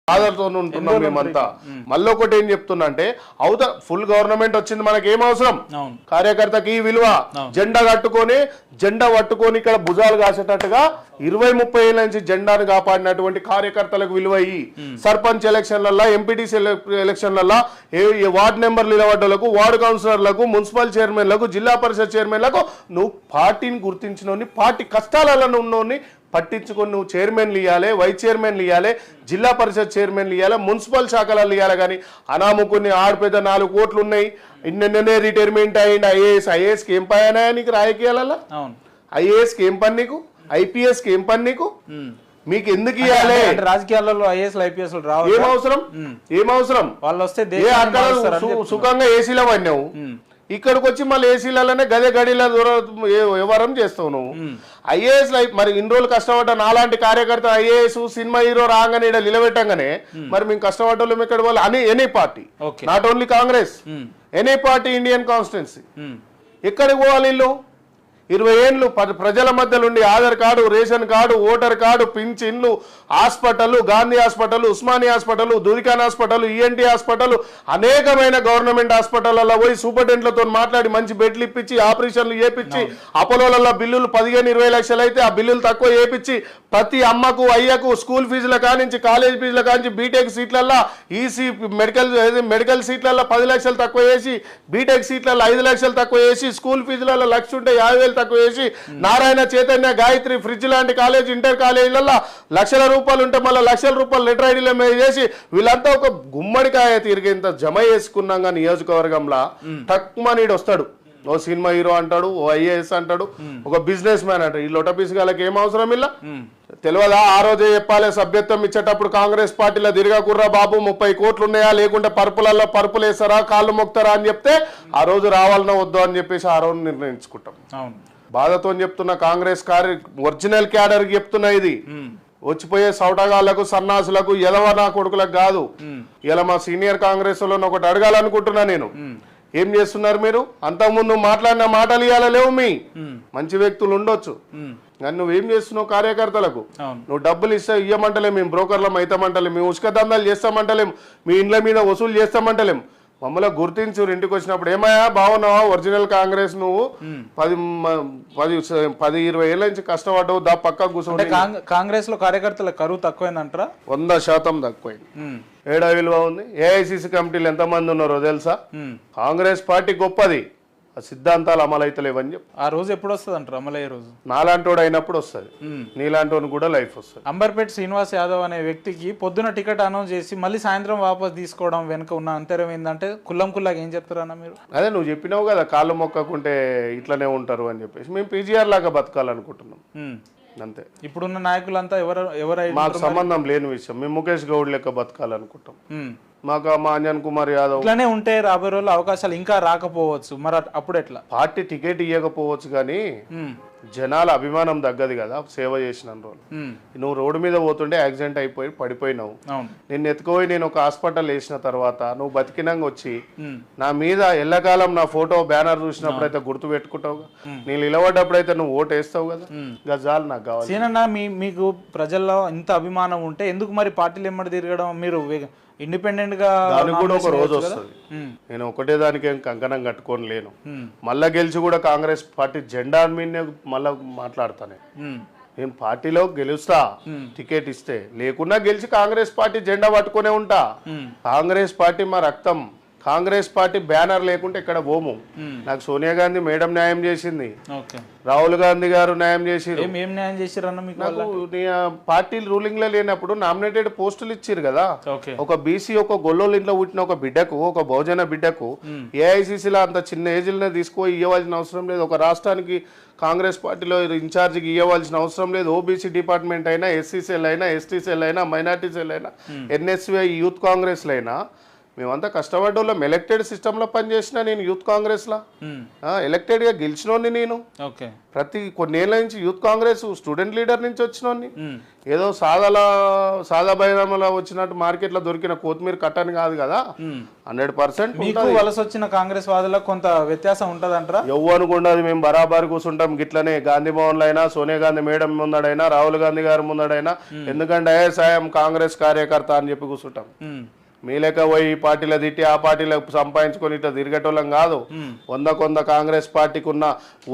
బాధలతో ఉంటున్నాం మేమంతా. మళ్ళీ ఒకటి ఏం చెప్తున్నా అంటే ఫుల్ గవర్నమెంట్ వచ్చింది, మనకి ఏం అవసరం? కార్యకర్తకి ఈ విలువ. జెండా పట్టుకొని ఇక్కడ భుజాలు కాసేటట్టుగా 20-30 ఏళ్ళ నుంచి జెండాను కాపాడినటువంటి కార్యకర్తలకు విలువ ఇయ్యి. సర్పంచ్ ఎలక్షన్లలో, ఎంపీటీసీ ఎలక్షన్లలో వార్డు మెంబర్లు నిలబడ్డలకు, వార్డు కౌన్సిలర్లకు, మున్సిపల్ చైర్మన్లకు, జిల్లా పరిషత్ చైర్మన్లకు నువ్వు పార్టీని గుర్తించినోని, పార్టీ కష్టాలలో ఉన్నోని పట్టించుకొని నువ్వు చైర్మన్లు ఇవ్వాలి, వైస్ చైర్మన్లు ఇవ్వాలి, జిల్లా పరిషత్ చైర్మన్లు ఇవ్వాలి, మున్సిపల్ శాఖలలో ఇవ్వాలి. కానీ అనాముకుని ఆడపెద్ద 4 కోట్లు ఉన్నాయి, నిన్ననే రిటైర్మెంట్ అయ్యింది ఐఏఎస్కి ఏం పని నీకు రాజకీయాలలో? ఐఏఎస్కి ఏం పని నీకు? ఐపీఎస్కి ఏం పని నీకు? మీకు ఎందుకు ఇవ్వాలి? రాజకీయాలలో ఐఏఎస్ ఐపీఎస్ ఏం అవసరం? వాళ్ళు వస్తే సుఖంగా ఏసీలో పడినావు, ఇక్కడికి వచ్చి మళ్ళీ ఏసీలలోనే గదే గడిలో వ్యవహారం చేస్తావు నువ్వు. ఐఏఎస్ మరి ఇన్ని రోజులు కష్టపడ్డా నాలాంటి కార్యకర్త ఐఏఎస్ సినిమా హీరో రాగానే నిలబెట్టంగానే మరి మేము కష్టపడ్డోళ్ళం ఎక్కడ వాళ్ళు అని any party, not only Congress, any party Indian constituency ఎక్కడికి పోవాలి? ఇల్లు 20 ఏళ్ళు ప్రజల మధ్యలో ఉండి Aadhaar card, ration card, voter card, పింఛన్లు, hospital, Gandhi hospital, Osmania hospital, దురికాన్ హాస్పిటల్, ఈఎన్టీ హాస్పిటల్, అనేకమైన గవర్నమెంట్ హాస్పిటల్లో పోయి సూపరింటెండెంట్లతో మాట్లాడి మంచి బెడ్లు ఇప్పించి, ఆపరేషన్లు చేపించి, అపోలోలలో బిల్లులు 15-20 లక్షలు అయితే ఆ బిల్లులు తక్కువ చేపించి, ప్రతి అమ్మకు అయ్యకు స్కూల్ ఫీజుల కానించి, కాలేజ్ ఫీజుల కానించి, బీటెక్ సీట్లల్లో, ఈసీ మెడికల్ సీట్లలో 10 లక్షలు తక్కువ చేసి, బీటెక్ సీట్లలో 5 లక్షలు తక్కువ చేసి, స్కూల్ ఫీజులలో 1,00,000 ఉంటే 50,000 తక్కువ చేసి, నారాయణ చైతన్య గాయత్రి ఫ్రిడ్జ్ లాంటి కాలేజ్, ఇంటర్ కాలేజీలలో లక్షల రూపాయలు ఉంటే మళ్ళీ లక్షల రూపాయలు లెటర్ ఐడీల మీద చేసి వీళ్ళంతా ఒక గుమ్మడికాయ తిరిగేంత జమ చేసుకున్నాగా నియోజకవర్గంలో టక్మనీడు వస్తాడు. ఓ సినిమా హీరో అంటాడు, ఓ ఐఏఎస్ అంటాడు, ఒక బిజినెస్ మ్యాన్ అంటాడు. ఈ లొటపీస్ గాళ్ళకి ఏం అవసరం ఇలా తెలియదా? ఆ రోజే చెప్పాలి, సభ్యత్వం ఇచ్చేటప్పుడు కాంగ్రెస్ పార్టీలో తిరగకుర్రా బాబు, 30 కోట్లు ఉన్నాయా, లేకుంటే పరుపులలో పరుపులు వేస్తారా, కాళ్ళు మొక్తారా అని చెప్తే ఆ రోజు రావాలన్నా వద్దు అని చెప్పేసి ఆ రోజు నిర్ణయించుకుంటాం. బాధతో చెప్తున్నా, కాంగ్రెస్ ఒరిజినల్ క్యాడర్ చెప్తున్నా, ఇది వచ్చిపోయే సౌటగాళ్లకు, సన్నాసులకు, ఎలవనా కొడుకులకు కాదు. ఇలా మా సీనియర్ కాంగ్రెస్ లో ఒకటి అడగాలనుకుంటున్నా నేను, ఏం చేస్తున్నారు మీరు? అంతకుముందు మాట్లాడిన మాటలు ఇవ్వాల లేవు, మీ మంచి వ్యక్తులు ఉండొచ్చు, కానీ నువ్వేం చేస్తున్నావు కార్యకర్తలకు? నువ్వు డబ్బులు ఇవ్వమంటలేం, మేము బ్రోకర్లం అయితామంటలేం, మేము ఉసుక దందాలు చేస్తామంటలేం, మీ ఇండ్ల మీద వసూలు చేస్తామంటలేం. మమ్మల్ని గుర్తించు, ఇంటికి వచ్చినప్పుడు ఏమయ్యా బాగున్నావా, ఒరిజినల్ కాంగ్రెస్ నువ్వు 10-20 ఏళ్ళ నుంచి కష్టపడ్డావు, దా పక్క కూర్చోండి. కాంగ్రెస్ లో కార్యకర్తల కరువు తక్కువైందంటారా? 100% తక్కువైంది. ఏడా విలువ ఉంది? ఏఐసిసి కమిటీలు ఎంతమంది ఉన్నారో తెలుసా? కాంగ్రెస్ పార్టీ గొప్పది, సిద్ధాంతాలు అమలైతలేవని చెప్పి. ఆ రోజు ఎప్పుడు వస్తుంది అంటారు అమలయ్యే రోజు? నాలాంటోడు అయినప్పుడు వస్తుంది, నీలాంటోని కూడా లైఫ్ వస్తుంది. అంబర్పేట శ్రీనివాస్ యాదవ్ అనే వ్యక్తికి పొద్దున టికెట్ అనౌన్స్ చేసి మళ్ళీ సాయంత్రం వాపస్ తీసుకోవడం వెనుక ఉన్న అంతరం ఏంటంటే కుల్లాగా ఏం చెప్తారన్న మీరు? అదే నువ్వు చెప్పినావు కదా, కాళ్ళు మొక్కకుంటే ఇట్లనే ఉంటారు అని చెప్పేసి. మేము పీజీఆర్ లాగా బతకాలనుకుంటున్నాం అంతే. ఇప్పుడున్న నాయకులంతా ఎవరు మాకు సంబంధం లేని విషయం, మేము ముఖేష్ గౌడ్ లెక్క బతకాలనుకుంటాం. మాకు మా అంజన్ కుమార్ యాదవ్ ఇట్లానే ఉంటే రాబోయే రోజుల్లో అవకాశాలు ఇంకా రాకపోవచ్చు, మరి అప్పుడు ఎట్లా? పార్టీ టికెట్ ఇవ్వకపోవచ్చు, కానీ జనాల అభిమానం తగ్గదు కదా సేవ చేసిన రోజు. నువ్వు రోడ్డు మీద పోతుంటే యాక్సిడెంట్ అయిపోయి పడిపోయినావు, నిన్ను ఎత్తుకుపోయి నేను ఒక హాస్పిటల్ వేసిన తర్వాత నువ్వు బతికినంగా వచ్చి నా మీద ఎల్లకాలం నా ఫోటో బ్యానర్ చూసినప్పుడు అయితే గుర్తు పెట్టుకుంటావు, నేను నిలబడ్డప్పుడు అయితే నువ్వు ఓటు వేస్తావు కదా, గజాలు నాకు కావాలి. సీనన్న, మీకు ప్రజల్లో ఇంత అభిమానం ఉంటే ఎందుకు మరి పార్టీలు ఎమ్మడి తిరగడం? మీరు ఇండిపెండెంట్ గా దానికి కూడా ఒక రోజు వస్తుంది. నేను ఒకటే దానికి ఏం కంకణం కట్టుకొని లేను, మళ్ళా గెలిచి కూడా కాంగ్రెస్ పార్టీ జెండా మీద మళ్ళా మాట్లాడతానే. నేను పార్టీలో గెలుస్తా టికెట్ ఇస్తే, లేకున్నా గెలిచి కాంగ్రెస్ పార్టీ జెండా పట్టుకునే ఉంటా. కాంగ్రెస్ పార్టీ మా రక్తం, కాంగ్రెస్ పార్టీ బ్యానర్ లేకుంటే ఇక్కడ పోము. నాకు సోనియా గాంధీ మేడం న్యాయం చేసింది, రాహుల్ గాంధీ గారు న్యాయం చేసిరు. నాకు పార్టీ రూలింగ్ లో లేనప్పుడు నామినేటెడ్ పోస్టులు ఇచ్చిరు కదా. ఒక బీసీ, ఒక గొల్లోళ్ళ ఇంట్లో పుట్టిన ఒక బిడ్డకు, ఒక బహుజన బిడ్డకు ఏఐసిసిలో అంత చిన్న ఏజ్లోనే తీసుకొని ఇవ్వాల్సిన అవసరం లేదు. ఒక రాష్ట్రానికి కాంగ్రెస్ పార్టీలో ఇన్ఛార్జికి ఇవ్వాల్సిన అవసరం లేదు. ఓబీసీ డిపార్ట్మెంట్ అయినా, ఎస్సీ సెల్ అయినా, ఎస్టీ సెల్ అయినా, మైనార్టీ సెల్ అయినా, ఎన్ఎస్వై యూత్ కాంగ్రెస్లు అయినా మేమంతా కష్టపడ్డోళ్ళం. ఎలక్టెడ్ సిస్టంలో పనిచేసిన నేను యూత్ కాంగ్రెస్లో ఎలక్టెడ్గా గెలిచినోని నేను. ఓకే. ప్రతి కొన్నేళ్ల నుంచి యూత్ కాంగ్రెస్ స్టూడెంట్ లీడర్ నుంచి వచ్చినోని. ఏదో సాదా బైరామలో వచ్చినట్టు మార్కెట్లో దొరికిన కొత్తిమీర కట్టని కాదు కదా. 100% మీకు వలస వచ్చిన కాంగ్రెస్ వాదులకు కొంత వ్యత్యాసం ఉంటదంటారా? ఎవ్వనుకుండదు. మేము బరాబర్ కూర్చుంటాం గిట్లనే. గాంధీ భవన్లో అయినా, సోనియా గాంధీ మేడం ముందడైనా, రాహుల్ గాంధీ గారి ముందడైనా. ఎందుకంటే సాయం కాంగ్రెస్ కార్యకర్త అని చెప్పి కూర్చుంటాం. మీ లెక్క పోయి ఈ పార్టీలో తిట్టి ఆ పార్టీలో సంపాదించుకొని ఇట్లా తిరిగేటోళ్ళం కాదు. కొంద కాంగ్రెస్ పార్టీకి ఉన్న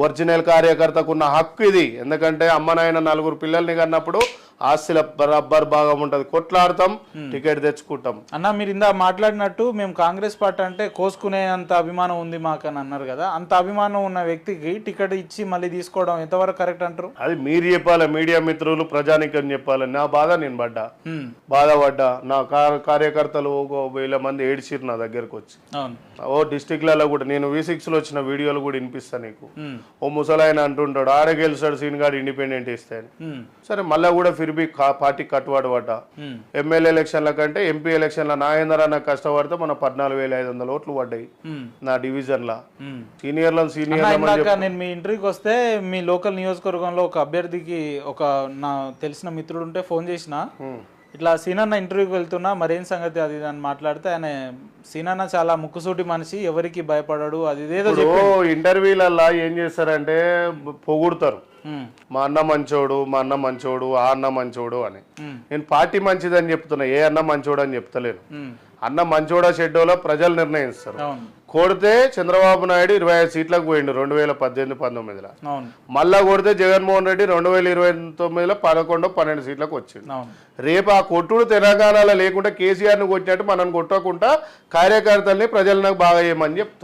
ఒరిజినల్ కార్యకర్తకు ఉన్న హక్కు ఇది. ఎందుకంటే అమ్మనాయన 4 పిల్లల్ని కన్నప్పుడు ఆస్తిల బరాబర్ భాగం ఉంటుంది. కొట్లాడతాం, టికెట్ తెచ్చుకుంటాం. అన్న మీరు ఇందా మాట్లాడినట్టు మేము కాంగ్రెస్ పార్టీ అంటే కోసుకునేంత అభిమానం ఉంది మాకు అని అన్నారు కదా. అంత అభిమానం ఉన్న వ్యక్తికి టికెట్ ఇచ్చి మళ్ళీ తీసుకోవడం ఎంతవరకు కరెక్ట్ అంటారు? అది మీరు చెప్పాలి, మీడియా మిత్రులు ప్రజానికని చెప్పాలి. నా బాధ నేను బాధపడ్డా. నా కార్యకర్తలు 1000 మంది ఏడ్చిరు నా దగ్గరకు వచ్చి. ఓ డిస్టిక్లలో కూడా నేను V6లో వచ్చిన వీడియోలు కూడా వినిపిస్తా నీకు. ఓ ముసలాయన అంటుంటాడు ఆడే గెలిచాడు సీన్ గారు ఇండిపెండెంట్ ఇస్తే. సరే మళ్ళా కూడా ఫిర్బీ పార్టీ కట్టుబాటు పడ్డా. ఎమ్మెల్యే ఎలక్షన్ల కంటే ఎంపీ ఎలక్షన్ల నాగేందర్ అన్న కష్టపడితే మన 14,500 ఓట్లు పడ్డాయి నా డివిజన్ లా. సీనియర్ నేను మీ ఇంటర్వ్యూకి వస్తే మీ లోకల్ నియోజకవర్గంలో ఒక అభ్యర్థికి ఒక నా తెలిసిన మిత్రుడు ఉంటే ఫోన్ చేసిన, ఇట్లా సీనన్న ఇంటర్వ్యూకి వెళ్తున్నా మరేం సంగతి అది అని మాట్లాడితే, ఆయన సీనన్న చాలా ముక్కుసూటి మనిషి, ఎవరికి భయపడాడు అది ఇదేదో. ఇంటర్వ్యూలల్లా ఏం చేస్తారంటే పొగుడుతారు, మా అన్న మంచోడు, మా అన్న మంచోడు, ఆ అన్న మంచోడు అని. నేను పార్టీ మంచిదని చెప్తున్నా, ఏ అన్న మంచోడు అని చెప్తలేను. అన్న మంచోడా చెడ్డోలో ప్రజలు నిర్ణయిస్తారు. కొడితే చంద్రబాబు నాయుడు 25 సీట్లకు పోయిండు 2018-19లో. మళ్ళా కొడితే జగన్మోహన్ రెడ్డి 2029లో 11-12 సీట్లకు వచ్చిండు. రేపు ఆ కొట్టుడు తెలంగాణలో లేకుండా కేసీఆర్ని కొట్టినట్టు మనం కొట్టకుండా కార్యకర్తల్ని ప్రజలను బాగా చేయమని చెప్తున్నారు.